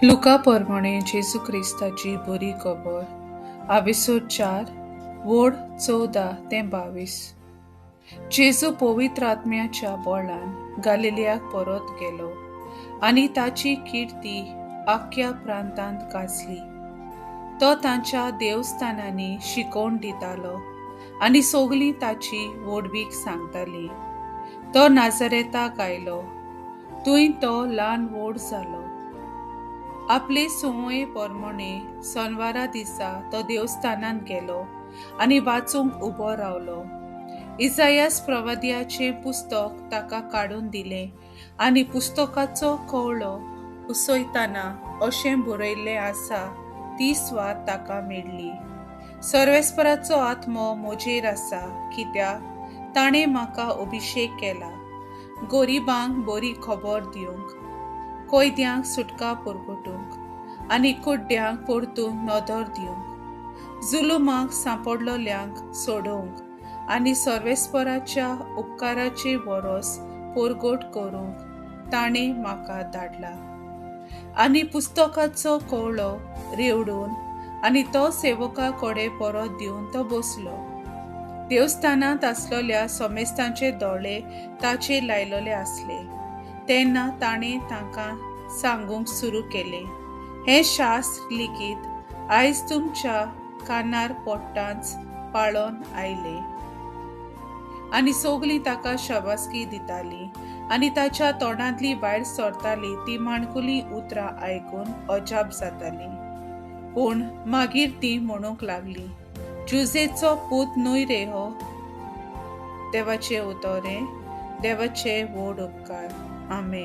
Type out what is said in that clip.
Luca परमणे जेजू क्रिस्ताची बरी खबर एपिसोड 4 वोड 14 ते 22. जेजू पवित्र आत्म्याच्या बळान गालिलियाक परत गेलो आणि ताची कीर्ती आख्या प्रांतांत गाजली. तो तांच्या देवस्थानांनी शिकवण दितालो आणि सगळीं ताची वडवीक सांगताली. तो नाझारेताक आयलो, थंय तो ल्हान व्हड जालो. आपले सुवाळे परमणे सोनवारा दिसा तो देवस्थानांत गेलो आणि वाचूंक उबो रावलो. इसायास प्रवाद्याचे पुस्तक ताका काडून दिले आणि पुस्तकाचो कवळो उसयतना अशें बरयल्लें आसा ती स्वात ताका मेळ्ळी. सर्वेस्पराचो आत्मो म्हजेर आसा, कित्याक ताणें म्हाका अभिशेक केला गरीबांक बरी खबर दिवंक, कैद्यांक सुटका परगटूंक आनी कुड्ड्यांक परतून नदर दिवंक, जुलुमाक सांपडलोल्यांक सोडूंक आनी सर्वेस्पराच्या उपकाराचे वरोस परगट करूंक ताणें म्हाका धाडला. आनी पुस्तकाचो कवळो रेवडून आनी तो सेवका कडेन परत दिवन तो बसलो. देवस्थानांत आसलोल्या सोमेस्तांचे दोळे ताचेर लायलोले आसले. तेन्ना ताणें तांकां सांगूंक सुरू केलें, हें शास्त्र लेगीत आयज तुमच्या कानार पडटांच पाळोन आयलें. आनी सगळीं ताका शाबासकी दितालीं आनी ताच्या तोंडांतली भायर सरताली ती माणकुली उतरां आयकून अजाप जातालीं. पूण मागीर ती म्हणूंक लागलीं, जुजेचो पूत न्हय रे हो. देवाचें उतोरें, देवाचे व्हड उपकार. आमेन.